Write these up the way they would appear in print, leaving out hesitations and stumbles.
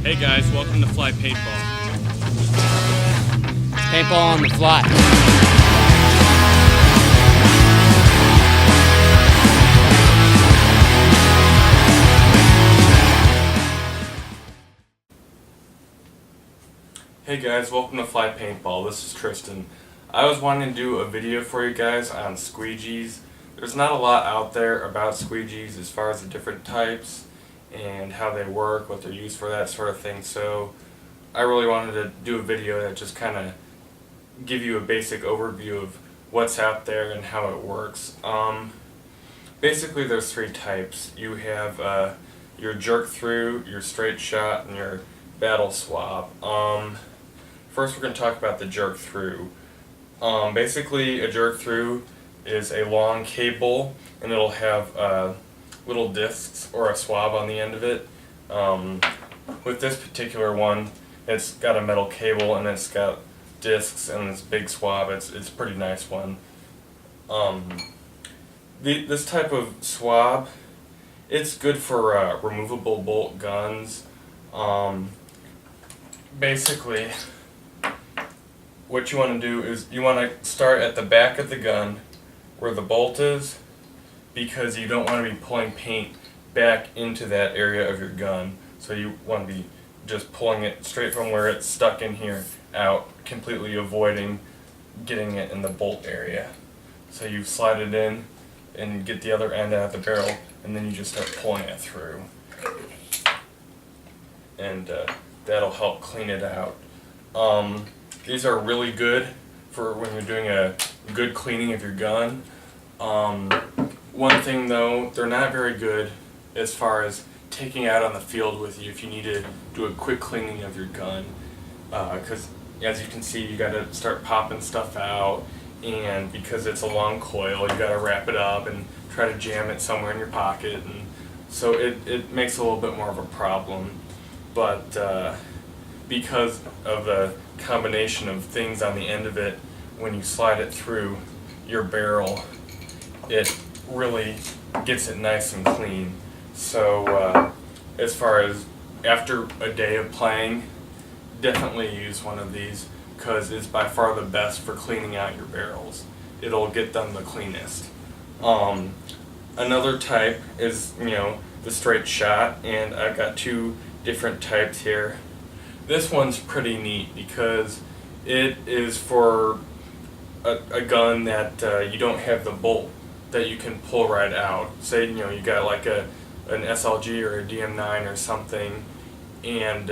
Hey guys, welcome to Fly Paintball. Paintball on the fly. Hey guys, welcome to Fly Paintball. This is Tristan. I was wanting to do a video for you guys on squeegees. There's not a lot out there about squeegees as far as the different types and how they work, what they're used for, that sort of thing. So I really wanted to do a video that just kind of give you a basic overview of what's out there and how it works. Basically there's three types. You have your jerk through, your straight shot, and your battle swab. First we're going to talk about the jerk through. Basically a jerk through is a long cable and it'll have little discs or a swab on the end of it. With this particular one, it's got a metal cable and it's got discs and this big swab. It's a pretty nice one. This type of swab, it's good for removable bolt guns. Basically, what you want to do is you want to start at the back of the gun where the bolt is, because you don't want to be pulling paint back into that area of your gun. So you want to be just pulling it straight from where it's stuck in here out, completely avoiding getting it in the bolt area. So you slide it in and get the other end out of the barrel, and then you just start pulling it through. And that'll help clean it out. These are really good for when you're doing a good cleaning of your gun. One thing though, they're not very good as far as taking out on the field with you if you need to do a quick cleaning of your gun, because as you can see you got to start popping stuff out, and because it's a long coil you got to wrap it up and try to jam it somewhere in your pocket, and so it makes a little bit more of a problem. But because of the combination of things on the end of it, when you slide it through your barrel, it really gets it nice and clean. So as far as after a day of playing, definitely use one of these because it's by far the best for cleaning out your barrels. It'll get them the cleanest. Another type is, the straight shot, and I've got two different types here. This one's pretty neat because it is for a gun that you don't have the bolt that you can pull right out. Say you got like an SLG or a DM9 or something, and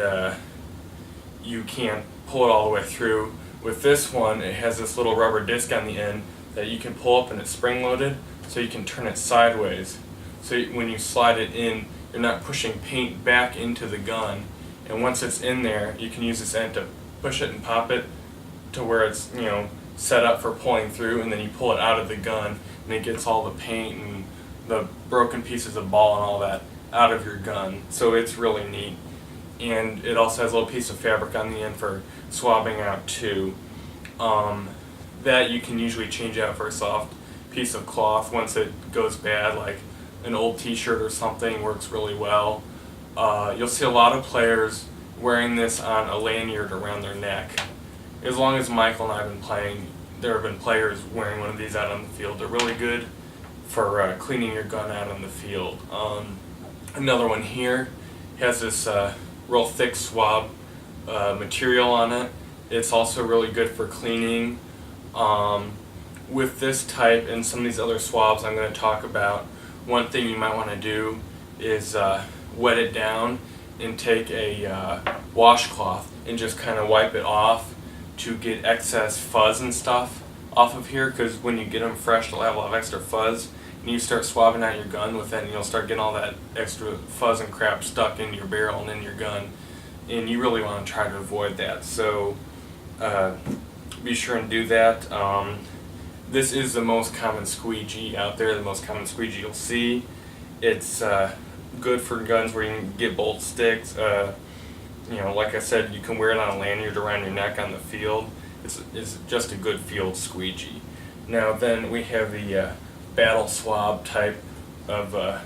you can't pull it all the way through. With this one, it has this little rubber disc on the end that you can pull up, and it's spring loaded, so you can turn it sideways. So when you slide it in, you're not pushing paint back into the gun, and once it's in there, you can use this end to push it and pop it to where it's set up for pulling through, and then you pull it out of the gun and it gets all the paint and the broken pieces of ball and all that out of your gun. So it's really neat, and it also has a little piece of fabric on the end for swabbing out too. That you can usually change out for a soft piece of cloth once it goes bad, like an old t-shirt or something works really well. You'll see a lot of players wearing this on a lanyard around their neck. As long as Michael and I have been playing, there have been players wearing one of these out on the field. They're really good for cleaning your gun out on the field. Another one here has this real thick swab material on it. It's also really good for cleaning. With this type and some of these other swabs I'm going to talk about, one thing you might want to do is wet it down and take a washcloth and just kind of wipe it off to get excess fuzz and stuff off of here, because when you get them fresh they'll have a lot of extra fuzz, and you start swabbing out your gun with it and you'll start getting all that extra fuzz and crap stuck in your barrel and in your gun, and you really want to try to avoid that. So be sure and do that. This is the most common squeegee out there, the most common squeegee you'll see. It's good for guns where you can get bolt sticks. Like I said, you can wear it on a lanyard around your neck on the field. It's just a good field squeegee. Now then we have the battle swab type of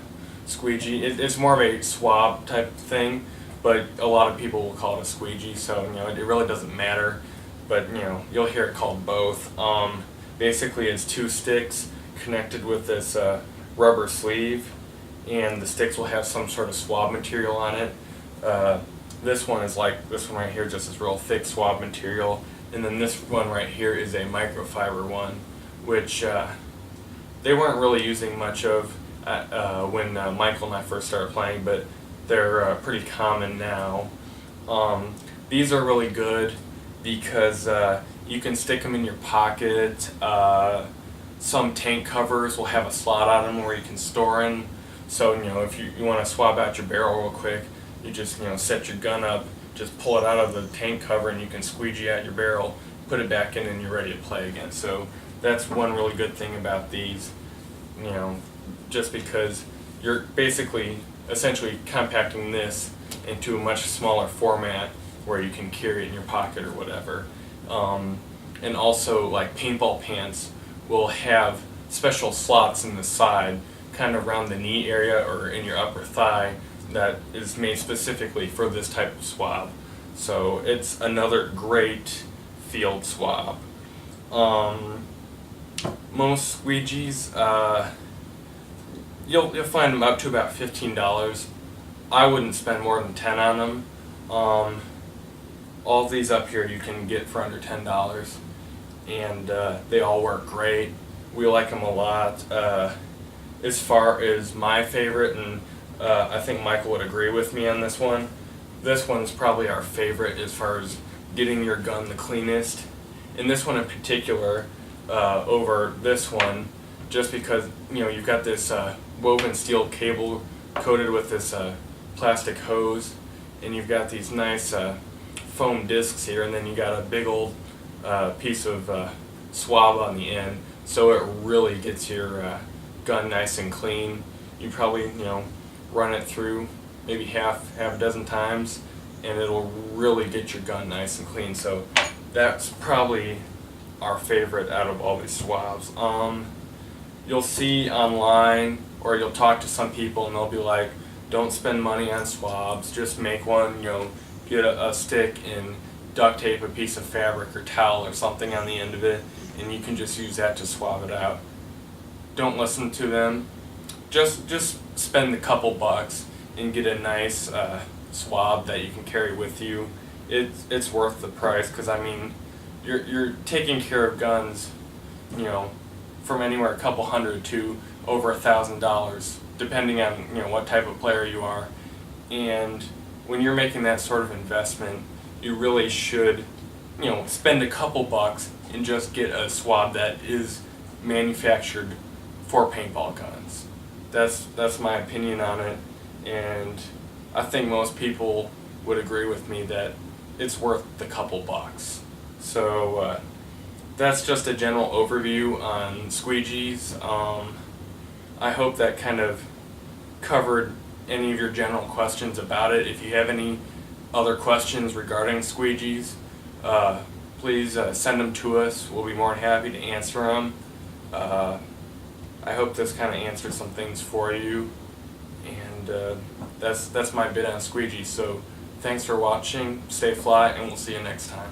squeegee. It's more of a swab type thing, but a lot of people will call it a squeegee, so it really doesn't matter. But you'll hear it called both. Basically, it's two sticks connected with this rubber sleeve, and the sticks will have some sort of swab material on it. This one is like this one right here, just this real thick swab material, and then this one right here is a microfiber one, which they weren't really using much of when Michael and I first started playing, but they're pretty common now. These are really good because you can stick them in your pocket. Some tank covers will have a slot on them where you can store in. So if you want to swab out your barrel real quick, you just set your gun up, just pull it out of the tank cover, and you can squeegee out your barrel, put it back in, and you're ready to play again. So that's one really good thing about these. Just because you're basically essentially compacting this into a much smaller format where you can carry it in your pocket or whatever. And also, like paintball pants will have special slots in the side, kind of around the knee area or in your upper thigh, that is made specifically for this type of swab. So it's another great field swab. Most squeegees, you'll find them up to about $15. I wouldn't spend more than $10 on them. All of these up here you can get for under $10, and they all work great. We like them a lot. As far as my favorite, and I think Michael would agree with me on this one's probably our favorite as far as getting your gun the cleanest. And this one in particular, over this one, just because you've got this woven steel cable coated with this plastic hose, and you've got these nice foam discs here, and then you got a big old piece of swab on the end, so it really gets your gun nice and clean. You probably run it through maybe half a dozen times, and it'll really get your gun nice and clean. So that's probably our favorite out of all these swabs. You'll see online, or you'll talk to some people and they'll be like, don't spend money on swabs, just make one, get a stick and duct tape a piece of fabric or towel or something on the end of it, and you can just use that to swab it out. Don't listen to them. Just spend a couple bucks and get a nice swab that you can carry with you. It's worth the price, because I mean, you're taking care of guns, from anywhere a couple hundred to over $1,000, depending on what type of player you are. And when you're making that sort of investment, you really should spend a couple bucks and just get a swab that is manufactured for paintball guns. That's my opinion on it, and I think most people would agree with me that it's worth the couple bucks. So that's just a general overview on squeegees. I hope that kind of covered any of your general questions about it. If you have any other questions regarding squeegees, please send them to us. We'll be more than happy to answer them. I hope this kind of answered some things for you, and that's my bit on squeegees. So thanks for watching, stay fly, and we'll see you next time.